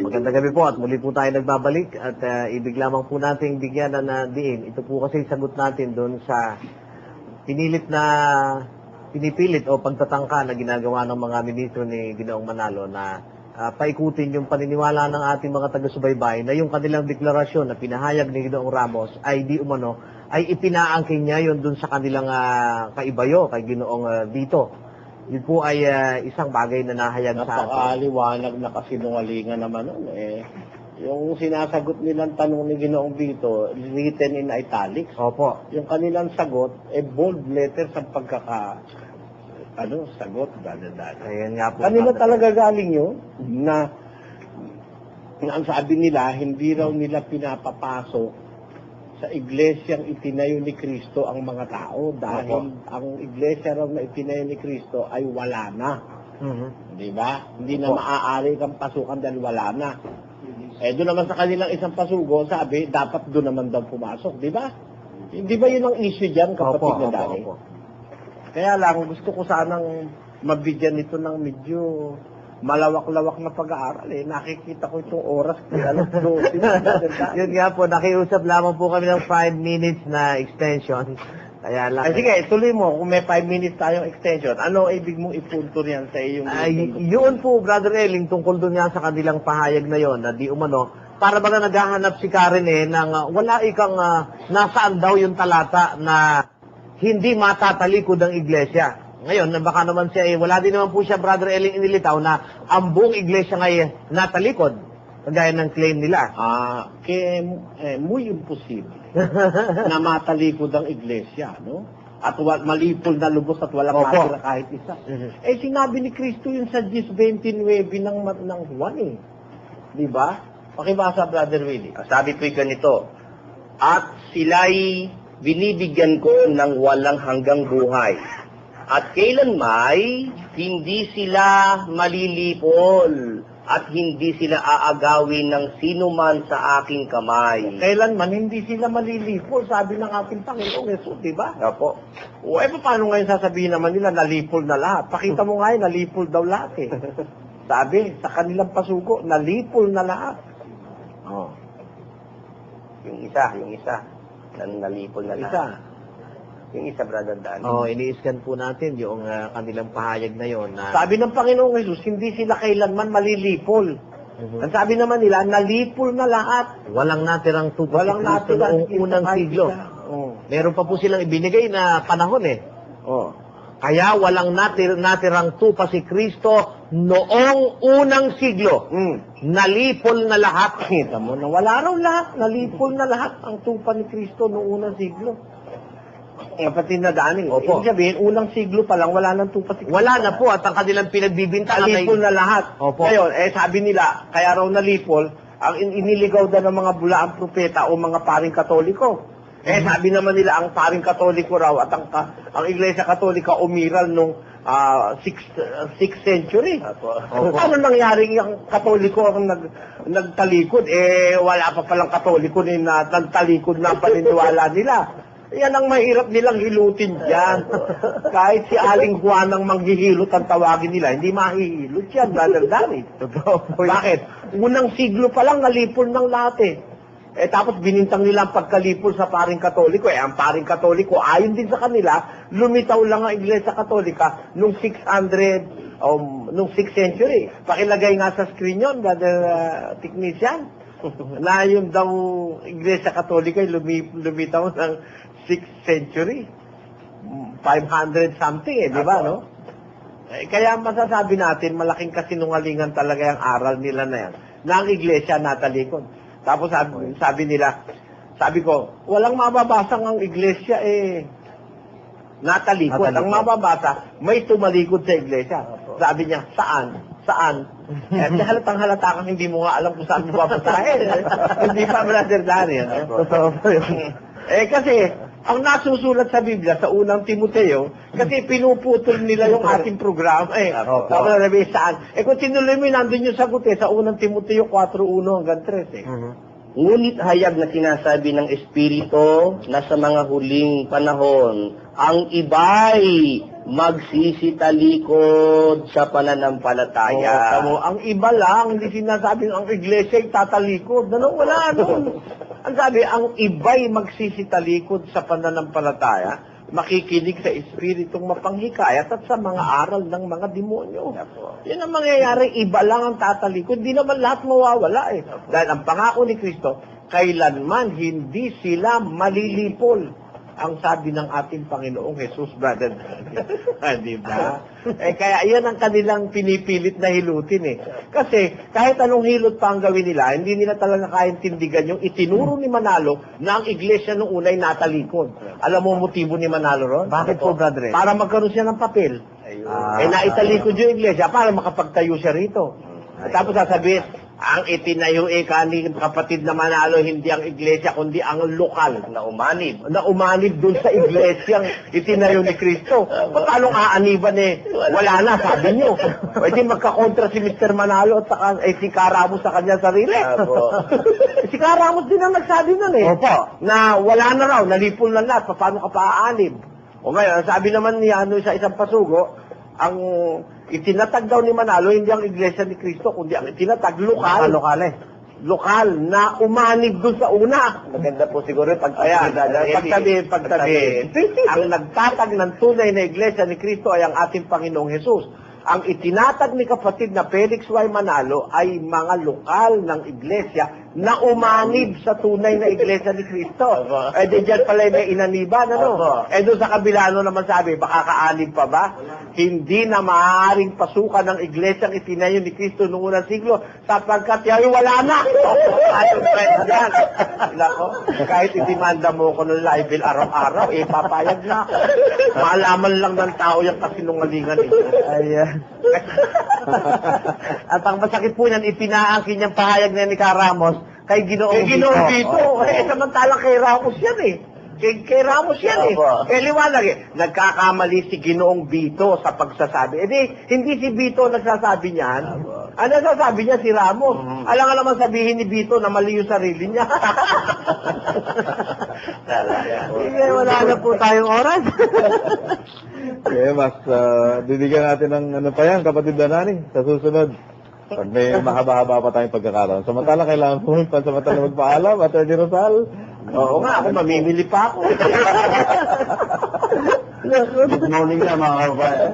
Magandang gabi po at muli po tayo nagbabalik at ibig lamang po nating bigyan na diin. Ito po kasi sagot natin doon sa pinipilit o pagtatangka na ginagawa ng mga ministro ni Ginoong Manalo na paikutin yung paniniwala ng ating mga taga-subaybay na yung kanilang deklarasyon na pinahayag ni Ginoong Ramos ay di umano ay ipinaangkin niya yun doon sa kanilang kaibayo kay Ginoong dito. Yun po ay isang bagay na nahayag sa atin. Napakaliwanag na kasinungalingan naman nun eh. Yung sinasagot nilang tanong ni Ginoong Vito, written in italics. Opo. Yung kanilang sagot, bold letter sa sagot, dada-dada. Ayan nga po. Kanila talaga galing yun, na ang sabi nila, hindi raw nila pinapapasok sa iglesyang itinayo ni Kristo ang mga tao dahil ang iglesia raw na itinayo ni Kristo ay wala na. Di ba? Hindi na maaari kang pasukan dahil wala na. Eh, doon naman sa kanilang isang pasugo, sabi, dapat doon naman daw pumasok. Di ba? Hindi ba yun ang issue dyan, kapatid na dahil? Kaya lang, gusto ko sanang mabigyan nito ng medyo malawak-lawak na pag-aaral eh. Nakikita ko itong oras kaya alam ko. Yun nga po, nakiusap lamang po kami ng 5 minutes na extension. Kaya lang. Ay, sige, tuloy mo. Kung may 5 minutes tayong extension, ano ibig mong ipunto riyan sa iyong... Yun po, Brother Eling, tungkol doon yan sa kanilang pahayag na yon na di umano, para ba na naghahanap si Karen ng wala ikang nasaan daw yung talata na hindi matatalikod ang iglesia. Ngayon, baka naman siya, wala din naman po siya, Brother Eling, inilitaw na ang buong iglesia ngayon natalikod, kagaya ng claim nila. Muy imposible na matalikod ang iglesia, no? At malipol na lubos at walang matira kahit isa. Eh, sinabi ni Kristo yun sa 10:29 ng Juan eh. Di ba? Pakibasa, Brother Willie. Sabi ko'y ganito, at sila'y binibigyan ko ng walang hanggang buhay. At kailanmay, hindi sila malilipol at hindi sila aagawin ng sinuman sa aking kamay. Kailanman hindi sila malilipol, sabi ng ating Panginoong Yesus, di ba? Opo. O paano ngayon sasabihin naman nila nalipol na lahat? Pakita mo nga nalipol daw lahat eh. Sabi, sa kanilang pasugo, nalipol na lahat. Oh. Yung isa. Nalipol na lahat. Yung isa, Brother Danny. Ini-scan po natin yung kanilang pahayag na yon. Sabi ng Panginoong Jesus, hindi sila kailanman malilipol. Ang sabi naman nila, nalipol na lahat. Walang natirang tupa Walang si Kristo natirang noong unang siglo. Meron pa po silang ibinigay na panahon eh. Kaya walang natirang tupa si Kristo noong unang siglo. Nalipol na lahat. Kita mo na wala raw lahat. Nalipol na lahat ang tupa ni Kristo noong unang siglo. Kapatid na Daning, ibig sabihin, unang siglo pa lang, wala nang tupa si Kristo. Wala na po at ang kanilang pinagbibintangan ay... Nalipol na lahat. Opo. Ngayon, sabi nila, kaya raw nalipol, ang iniligaw daw ng mga bulaang propeta o mga paring katoliko. Sabi naman nila, ang paring katoliko raw at ang Iglesia Katolika umiral nung 6th century. Paano nangyari ang katoliko ang nagtalikod? Wala pa palang katoliko na nagtalikod na paniniwala nila. Yan ang mahirap nilang hilutin dyan. Kahit si Aling Juan ang manghihilot ang tawagin nila, hindi mahihilot yan, Brother Danny. Bakit? Unang siglo pa lang nalipol ng lahat eh. Tapos binintang nila ang pagkalipol sa paring katoliko. Ang paring katoliko, ayon din sa kanila, lumitaw lang ang Iglesia Katolika nung 600, nung 6th century. Pakilagay nga sa screen yun, Brother Technician, na yun daw Iglesia Katolika lumitaw ng 6th century. 500 something di ba, no? Kaya masasabi natin, malaking kasinungalingan talaga yung aral nila na yan. Na ang iglesia natalikod. Tapos sabi nila, sabi ko, walang mababasang ang iglesia natalikod. Ang mababasa, may tumalikod sa iglesia. Sabi niya, saan? Halatang halata kang hindi mo nga alam kung saan mo babasahin. Hindi pa, Brother Danny. Totoo po yun. Kasi, ang nasusulat sa Biblia, sa unang Timoteo, kasi pinuputol nila yung ating programa. Tapos sabi, saan? Kung tinuloy mo, nandun yung sagot sa unang Timoteo 4:1 hanggang 3 Ngunit hayag na sinasabi ng Espiritu na sa mga huling panahon, ang iba'y magsisitalikod sa pananampalataya. Oo, tamo, ang iba lang, hindi sinasabing ang iglesia ay tatalikod. Ano, wala nun. Ang sabi, ang iba'y magsisitalikod sa pananampalataya, makikinig sa espiritong mapanghikayat at sa mga aral ng mga demonyo. Yan ang mangyayari, iba lang ang tatalikod. Hindi naman lahat mawawala eh. Dahil ang pangako ni Kristo, kailanman hindi sila malilipol. Ang sabi ng ating Panginoong Jesus, brother. Di ba? Kaya yan ang kanilang pinipilit na hilutin eh. Kasi kahit anong hilot pa ang gawin nila, hindi nila talaga kayang tindigan yung itinuro ni Manalo na ang iglesia noong unay natalikod. Alam mo ang motibo ni Manalo ron? Bakit po, brother? Para magkaroon siya ng papel. Ayun. Naitalikod yung iglesia para makapagtayo siya rito. Tapos sasabihin, ang itinayo ni kapatid na Manalo, hindi ang iglesia, kundi ang lokal Na umanib. na umanib dun sa iglesyang itinayo ni Kristo. Paano aaniban eh? Wala na, sabi niyo. Pwede magkakontra si Mr. Manalo at saka, si Karamos sa kanya sarili. Apo. Si Karamos din ang nagsabi nun eh. Opo. Na wala na raw, nalipol na lahat, paano ka pa-aanib? O ngayon, sabi naman niya sa isang pasugo, ang itinatag daw ni Manalo, hindi ang iglesia ni Kristo, kundi ang itinatag lokal. Lokal na umanib dun sa una. Maganda po siguro Ayan, pagsabihin. Ang nagtatag ng tunay na iglesia ni Kristo ay ang ating Panginoong Jesus. Ang itinatag ni kapatid na Felix Y. Manalo ay mga lokal ng iglesia na umanib sa tunay na iglesia ni Kristo. Di dyan pala may inaniban, ano? Doon sa kabila, naman sabi, baka kaanib pa ba? Hindi na maaaring pasukan ng iglesia ang itinayo ni Kristo noong unang siglo sapagkat yan wala na. Ayun, yan. Nako, kahit itimanda mo ko ng libel araw-araw, papayag na ako. Malaman lang ng tao yung kasinungalingan ito. Ayan. At ang masakit po niyan, ipinaangkin niyang pahayag na ni Karamos kay Ginoong Ginoong Vito. Vito, samantalang kay Ramos yan eh. Kay Ramos yan eh. Opo. Liwanag eh. Nagkakamali si Ginoong Vito sa pagsasabi. Hindi si Vito nagsasabi niyan. Ang nagsasabi niya si Ramos. Alam nga naman sabihin ni Vito na mali yung sarili niya. Sige, wala na po tayong oras. Mas bibigyan natin ng ano pa yan, kapatid Danani, sa susunod. Pag may mahaba-haba pa tayong pagkakaroon. Samantala, kailangan po pansamantala magpaalam, Atty. Rosal. Oo nga, ako mamimili pa ako. Good morning na mga kababayan.